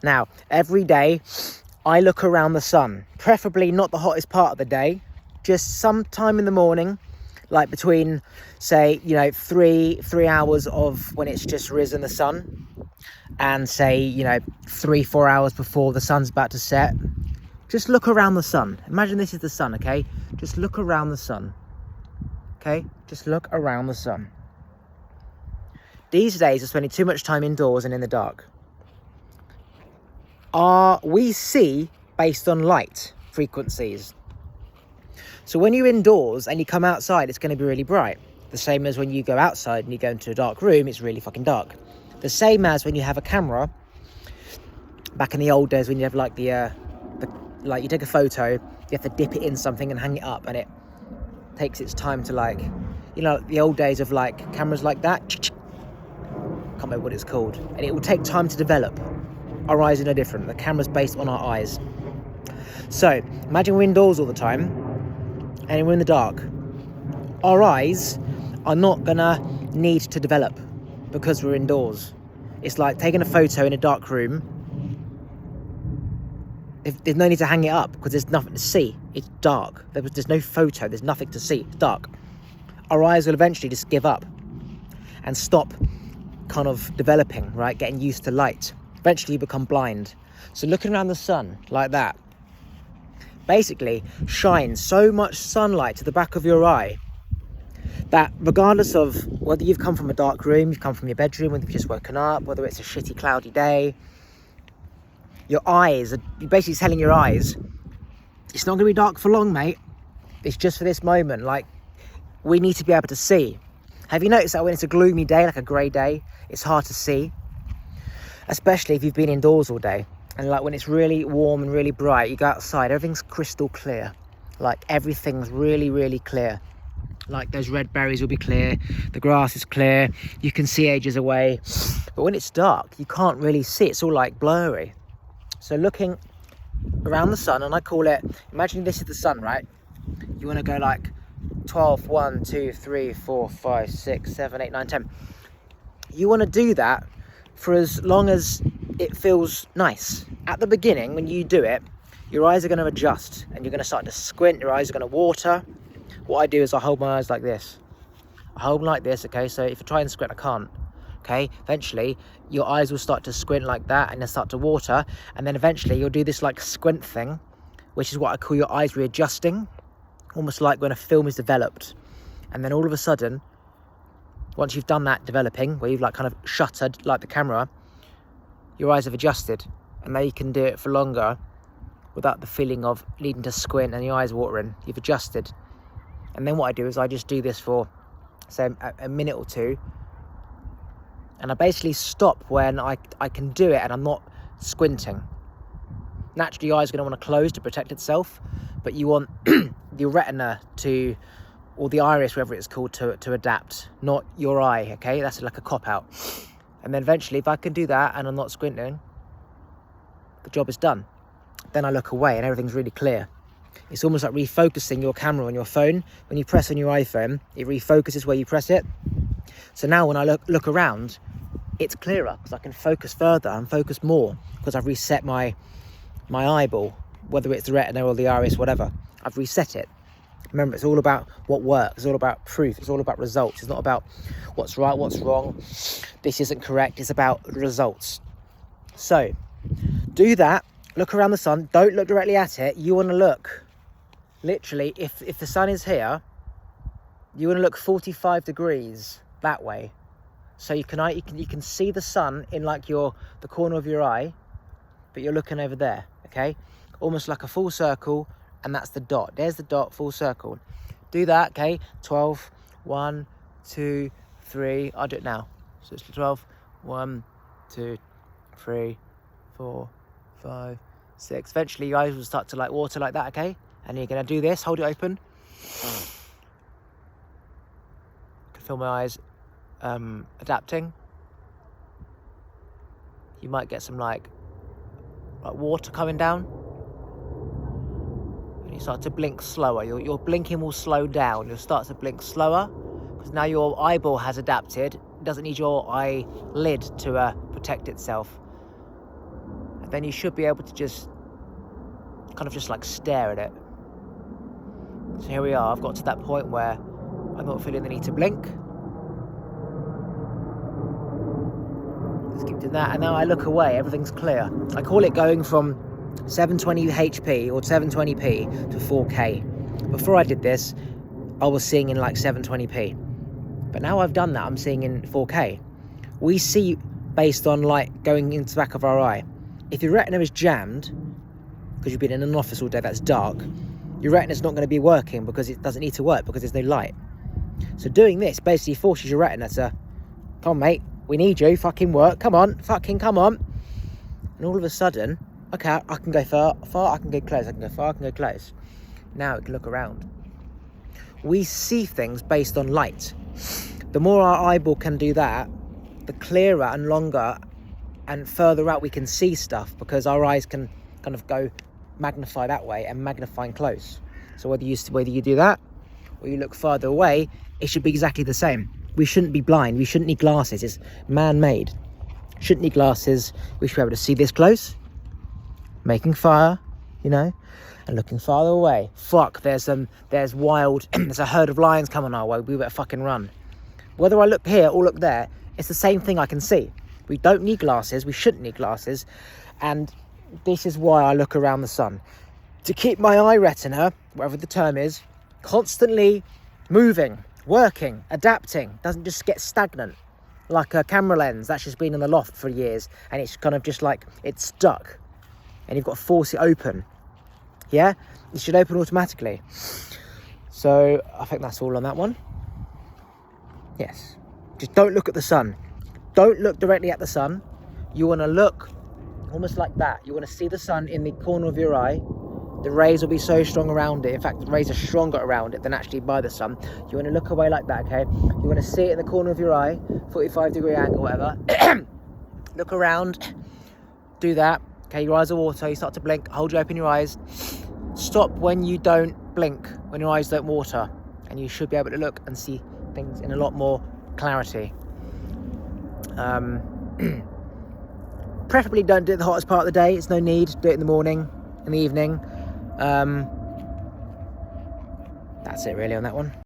Now, every day I look around the sun, preferably not the hottest part of the day, just sometime in the morning, like between, say, 3 hours of when it's just risen the sun, and say, 3-4 hours before the sun's about to set. Just look around the sun. Imagine this is the sun, okay? Just look around the sun. Okay? Just look around the sun. These days, we're spending too much time indoors and in the dark. We see based on light frequencies. So when you're indoors and you come outside, it's going to be really bright. The same as when you go outside and you go into a dark room, it's really fucking dark. The same as when you have a camera. Back in the old days when you have like like you take a photo, you have to dip it in something and hang it up, and it takes its time to the old days of like cameras like that. Can't remember what it's called. And it will take time to develop. Our eyes are no different. The camera's based on our eyes. So imagine we're indoors all the time and we're in the dark. Our eyes are not gonna need to develop because we're indoors. It's like taking a photo in a dark room. There's no need to hang it up because there's nothing to see. It's dark. There's no photo. There's nothing to see. It's dark. Our eyes will eventually just give up and stop kind of developing, right? Getting used to light. Eventually you become blind. So looking around the sun like that basically shines so much sunlight to the back of your eye that regardless of whether you've come from a dark room, you've come from your bedroom, whether you've just woken up, whether it's a shitty cloudy day, you're basically telling your eyes, it's not going to be dark for long, mate. It's just for this moment. Like, we need to be able to see. Have you noticed that when it's a gloomy day, like a grey day, it's hard to see? Especially if you've been indoors all day. And like when it's really warm and really bright, you go outside, everything's crystal clear. Like everything's really, really clear. Like those red berries will be clear, the grass is clear, you can see ages away. But when it's dark, you can't really see. It's all like blurry. So looking around the sun, and I call it, imagine this is the sun, right? You want to go like 12, 1, 2, 3, 4, 5, 6, 7, 8, 9, 10. You want to do that for as long as it feels nice. At the beginning, when you do it, your eyes are going to adjust and you're going to start to squint, your eyes are going to water. What I do is I hold my eyes like this. I hold them like this, okay? So if I try and squint, I can't. Okay, eventually your eyes will start to squint like that and then start to water, and then eventually you'll do this like squint thing, which is what I call your eyes readjusting, almost like when a film is developed. And then all of a sudden, once you've done that developing, where you've like kind of shuttered like the camera, your eyes have adjusted, and now you can do it for longer without the feeling of needing to squint and your eyes watering. You've adjusted. And then what I do is I just do this for, say, a minute or two, and I basically stop when I can do it and I'm not squinting. Naturally, your eyes are going to want to close to protect itself, but you want the retina to, or the iris, whatever it's called, to adapt, not your eye, okay? That's like a cop-out. And then eventually, if I can do that and I'm not squinting, the job is done. Then I look away and everything's really clear. It's almost like refocusing your camera on your phone. When you press on your iPhone, it refocuses where you press it. So now when I look around, it's clearer because I can focus further and focus more because I've reset my eyeball, whether it's the retina or the iris, whatever. I've reset it. Remember, it's all about what works. It's all about proof. It's all about results. It's not about what's right, what's wrong. This isn't correct. It's about results. So do that. Look around the sun. Don't look directly at it. You want to look, literally, if the sun is here, you want to look 45 degrees that way. So you can see the sun in like the corner of your eye, but you're looking over there, okay? Almost like a full circle, and that's the dot. There's the dot, full circle. Do that, okay? 12, 1, 2, 3. I'll do it now. So it's 12, 1, 2, 3, 4, 5, 6. Eventually your eyes will start to like water like that, okay? And you're gonna do this, hold it open. I can feel my eyes adapting. You might get some like water coming down, and you start to blink slower. Your blinking will slow down. You'll start to blink slower because now your eyeball has adapted. It doesn't need your eyelid to protect itself. then you should be able to just kind of just like stare at it. So here we are, I've got to that point where I'm not feeling the need to blink. Just keep doing that, and now I look away, everything's clear. I call it going from 720 HP or 720p to 4K. Before I did this, I was seeing in like 720p. But now I've done that, I'm seeing in 4K. We see based on light going into the back of our eye. If your retina is jammed, because you've been in an office all day that's dark, your retina's not going to be working because it doesn't need to work because there's no light. So doing this basically forces your retina to, come on mate, we need you, fucking work, come on, fucking come on. And all of a sudden, okay, I can go far, I can go close, I can go far, I can go close. Now we can look around. We see things based on light. The more our eyeball can do that, the clearer and longer and further out we can see stuff, because our eyes can kind of go magnify that way and magnifying close. So whether you do that or you look farther away, it should be exactly the same. We shouldn't be blind, we shouldn't need glasses, it's man-made. Shouldn't need glasses, we should be able to see this close, making fire, you know, and looking farther away. Fuck, there's wild, there's a herd of lions coming our way, we better fucking run. Whether I look here or look there, it's the same thing I can see. We don't need glasses, we shouldn't need glasses, and this is why I look around the sun. To keep my eye retina, whatever the term is, constantly moving, working, adapting, doesn't just get stagnant. Like a camera lens that's just been in the loft for years and it's kind of just like, it's stuck and you've got to force it open. Yeah, it should open automatically. So I think that's all on that one. Yes, just don't look at the sun. Don't look directly at the sun. You want to look almost like that. You want to see the sun in the corner of your eye. The rays will be so strong around it. In fact, the rays are stronger around it than actually by the sun. You want to look away like that, okay? You want to see it in the corner of your eye, 45-degree angle, whatever. Look around, do that. Okay, your eyes are water, you start to blink, hold you open your eyes. Stop when you don't blink, when your eyes don't water. And you should be able to look and see things in a lot more clarity. Preferably don't do it the hottest part of the day. It's no need. Do it in the morning, in the evening. That's it really on that one.